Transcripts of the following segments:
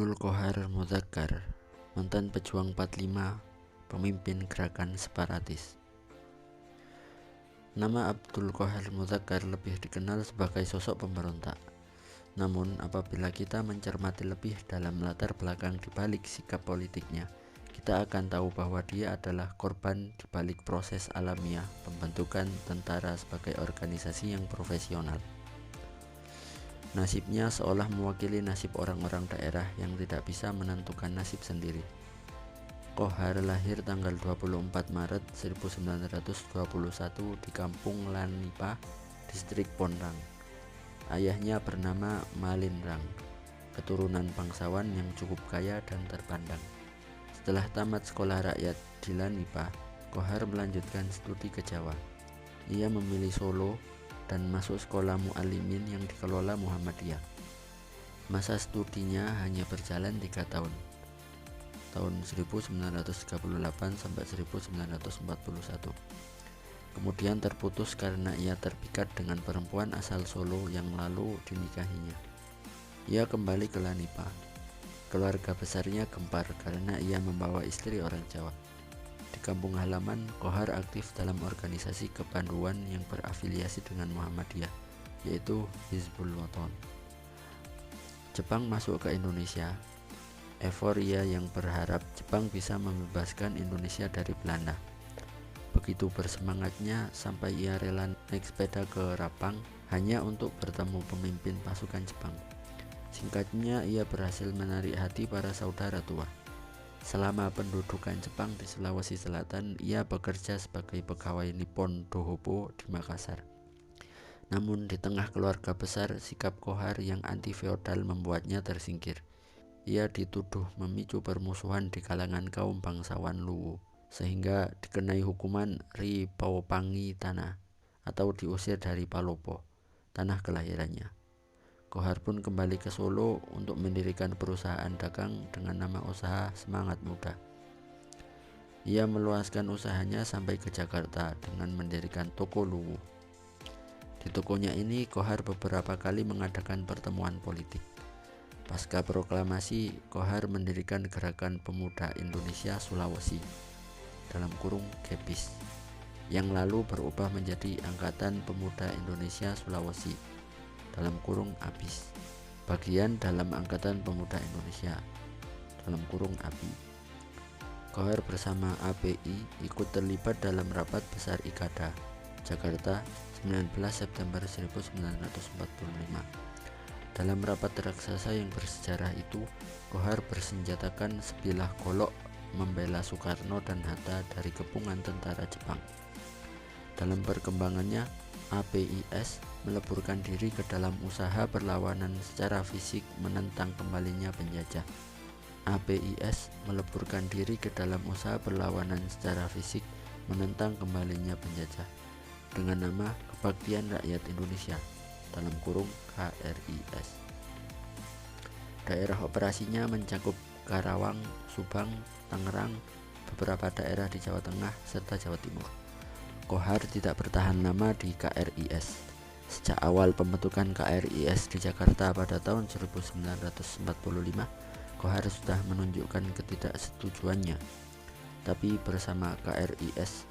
Abdul Qohar Mudzakkar, mantan pejuang 45, pemimpin gerakan separatis. Nama Abdul Qohar Mudzakkar lebih dikenal sebagai sosok pemberontak. Namun apabila kita mencermati lebih dalam latar belakang di balik sikap politiknya, kita akan tahu bahwa dia adalah korban di balik proses alamiah pembentukan tentara sebagai organisasi yang profesional. Nasibnya seolah mewakili nasib orang-orang daerah yang tidak bisa menentukan nasib sendiri. Qohar lahir tanggal 24 Maret 1921 di Kampung Lanipa, Distrik Ponrang. Ayahnya bernama Malinrang, keturunan bangsawan yang cukup kaya dan terpandang. Setelah tamat sekolah rakyat di Lanipa, Qohar melanjutkan studi ke Jawa. Ia memilih Solo dan masuk sekolah Mu'allimin yang dikelola Muhammadiyah. Masa studinya hanya berjalan 3 tahun, tahun 1938 sampai 1941. Kemudian terputus karena ia terpikat dengan perempuan asal Solo yang lalu dinikahinya. Ia kembali ke Lanipa. Keluarga besarnya gempar karena ia membawa istri orang Jawa. Di kampung halaman, Qohar aktif dalam organisasi kepanduan yang berafiliasi dengan Muhammadiyah, yaitu Hizbul Wathan. Jepang masuk ke Indonesia. Euforia yang berharap Jepang bisa membebaskan Indonesia dari Belanda. Begitu bersemangatnya sampai ia rela naik sepeda ke Rapang hanya untuk bertemu pemimpin pasukan Jepang. Singkatnya, ia berhasil menarik hati para saudara tua. Selama pendudukan Jepang di Sulawesi Selatan, ia bekerja sebagai pegawai Nippon Dohopo di Makassar. Namun di tengah keluarga besar, sikap Qohar yang anti-feodal membuatnya tersingkir. Ia dituduh memicu permusuhan di kalangan kaum bangsawan Luwu, sehingga dikenai hukuman Ripaupangi Tanah atau diusir dari Palopo, tanah kelahirannya. Qohar pun kembali ke Solo untuk mendirikan perusahaan dagang dengan nama usaha Semangat Muda. Ia meluaskan usahanya sampai ke Jakarta dengan mendirikan toko Luwu. Di tokonya ini, Qohar beberapa kali mengadakan pertemuan politik. Pasca proklamasi, Qohar mendirikan Gerakan Pemuda Indonesia Sulawesi (GEPIS), yang lalu berubah menjadi Angkatan Pemuda Indonesia Sulawesi (APIS), bagian dalam Angkatan Pemuda Indonesia (API). Qohar bersama API ikut terlibat dalam rapat besar IKADA, Jakarta, 19 September 1945. Dalam rapat raksasa yang bersejarah itu, Qohar bersenjatakan sebilah golok membela Soekarno dan Hatta dari kepungan tentara Jepang. Dalam perkembangannya, APIS meleburkan diri ke dalam usaha perlawanan secara fisik menentang kembalinya penjajah. APIS meleburkan diri ke dalam usaha perlawanan secara fisik menentang kembalinya penjajah dengan nama Kebaktian Rakyat Indonesia (KRIS). Daerah operasinya mencakup Karawang, Subang, Tangerang, beberapa daerah di Jawa Tengah, serta Jawa Timur. Qohar tidak bertahan lama di KRIS. Sejak awal pembentukan KRIS di Jakarta pada tahun 1945, Qohar sudah menunjukkan ketidaksetujuannya. Tapi bersama KRIS,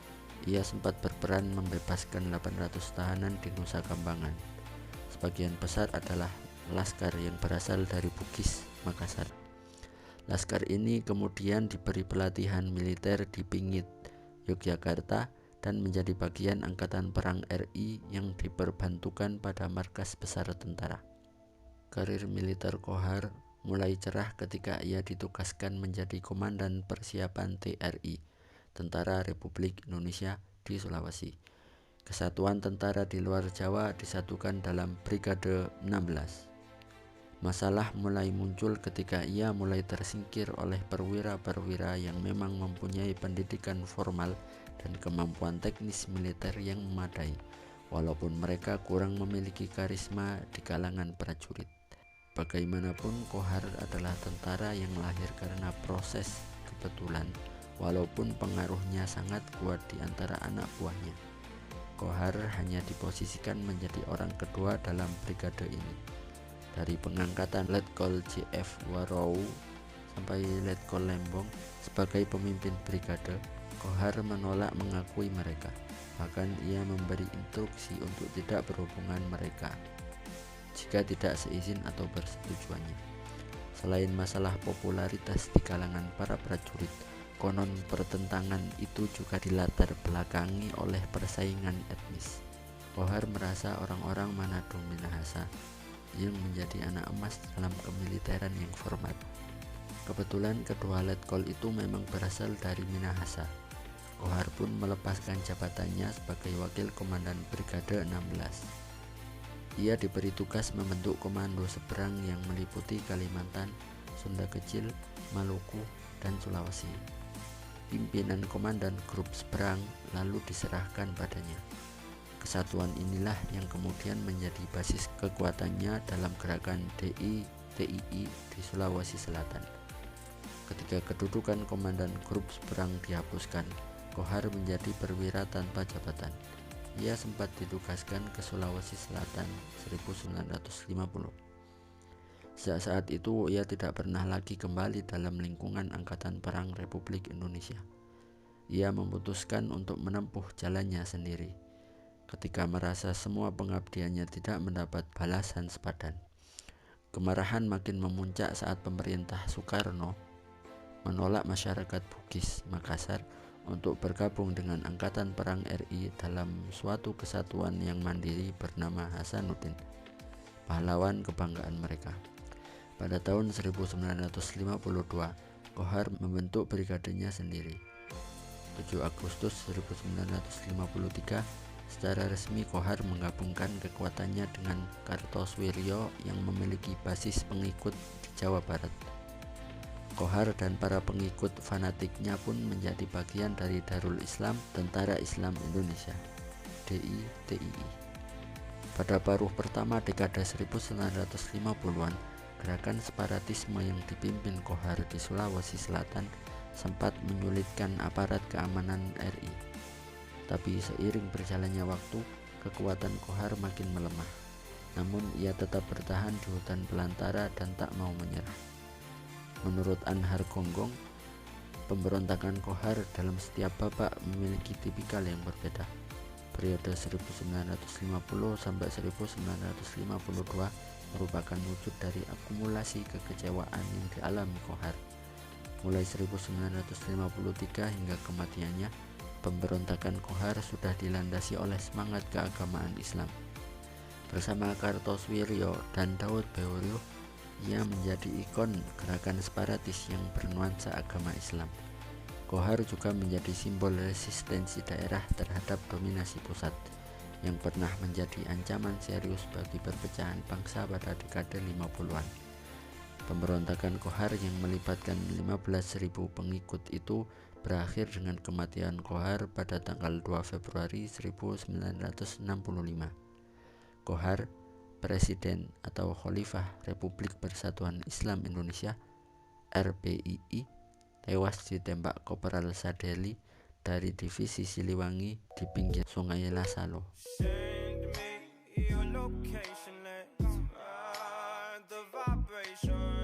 ia sempat berperan membebaskan 800 tahanan di Nusa Kambangan. Sebagian besar adalah laskar yang berasal dari Bugis, Makassar. Laskar ini kemudian diberi pelatihan militer di Pingit, Yogyakarta, dan menjadi bagian Angkatan Perang RI yang diperbantukan pada markas besar tentara. Karir militer Qohar mulai cerah ketika ia ditugaskan menjadi Komandan Persiapan TRI, Tentara Republik Indonesia di Sulawesi. Kesatuan tentara di luar Jawa disatukan dalam Brigade 16. Masalah mulai muncul ketika ia mulai tersingkir oleh perwira-perwira yang memang mempunyai pendidikan formal dan kemampuan teknis militer yang memadai, walaupun mereka kurang memiliki karisma di kalangan prajurit. Bagaimanapun, Qohar adalah tentara yang lahir karena proses kebetulan, walaupun pengaruhnya sangat kuat di antara anak buahnya. Qohar hanya diposisikan menjadi orang kedua dalam brigade ini. dari pengangkatan Letkol JF Warou sampai Letkol Lembong sebagai pemimpin brigade, Kohar menolak mengakui mereka. Bahkan ia memberi instruksi untuk tidak berhubungan mereka jika tidak seizin atau persetujuannya. Selain masalah popularitas di kalangan para prajurit, konon pertentangan itu juga dilatar belakangi oleh persaingan etnis. Kohar merasa orang-orang Manado Minahasa yang menjadi anak emas dalam kemiliteran yang formal. Kebetulan kedua letkol itu memang berasal dari Minahasa. Kohar pun melepaskan jabatannya sebagai wakil komandan Brigade 16. Ia diberi tugas membentuk komando seberang yang meliputi Kalimantan, Sunda Kecil, Maluku, dan Sulawesi. Pimpinan komandan grup seberang lalu diserahkan padanya. Kesatuan inilah yang kemudian menjadi basis kekuatannya dalam gerakan DI-TII di Sulawesi Selatan. Ketika kedudukan komandan grup seberang dihapuskan, Kohar menjadi perwira tanpa jabatan. Ia sempat ditugaskan ke Sulawesi Selatan 1950. Sejak saat itu ia tidak pernah lagi kembali dalam lingkungan Angkatan Perang Republik Indonesia. Ia memutuskan untuk menempuh jalannya sendiri ketika merasa semua pengabdiannya tidak mendapat balasan sepadan. Kemarahan makin memuncak saat pemerintah Soekarno menolak masyarakat Bugis Makassar untuk bergabung dengan Angkatan Perang RI dalam suatu kesatuan yang mandiri bernama Hasanuddin, pahlawan kebanggaan mereka. Pada tahun 1952, Kohar membentuk brigadenya sendiri. 7 Agustus 1953, secara resmi Kohar menggabungkan kekuatannya dengan Kartosoewirjo yang memiliki basis pengikut di Jawa Barat. Kohar dan para pengikut fanatiknya pun menjadi bagian dari Darul Islam Tentara Islam Indonesia (DI-TII). Pada paruh pertama dekade 1950-an, gerakan separatisme yang dipimpin Kohar di Sulawesi Selatan sempat menyulitkan aparat keamanan RI. Tapi seiring berjalannya waktu, kekuatan Kohar makin melemah. Namun ia tetap bertahan di hutan belantara dan tak mau menyerah. Menurut Anhar Gonggong, pemberontakan Kohar dalam setiap babak memiliki tipikal yang berbeda. Periode 1950 sampai 1952 merupakan wujud dari akumulasi kekecewaan yang dialami Kohar. Mulai 1953 hingga kematiannya, pemberontakan Kohar sudah dilandasi oleh semangat keagamaan Islam. Bersama Kartosoewirjo dan Daud Beoryo, ia menjadi ikon gerakan separatis yang bernuansa agama Islam. Kohar juga menjadi simbol resistensi daerah terhadap dominasi pusat, yang pernah menjadi ancaman serius bagi perpecahan bangsa pada dekade 50-an. Pemberontakan Kohar yang melibatkan 15.000 pengikut itu berakhir dengan kematian Kohar pada tanggal 2 Februari 1965. Kohar, Presiden atau Khalifah Republik Persatuan Islam Indonesia (RPII), tewas ditembak Kopral Sadeli dari Divisi Siliwangi di pinggir Sungai Lasalo. Send me your location, let's ride the vibration.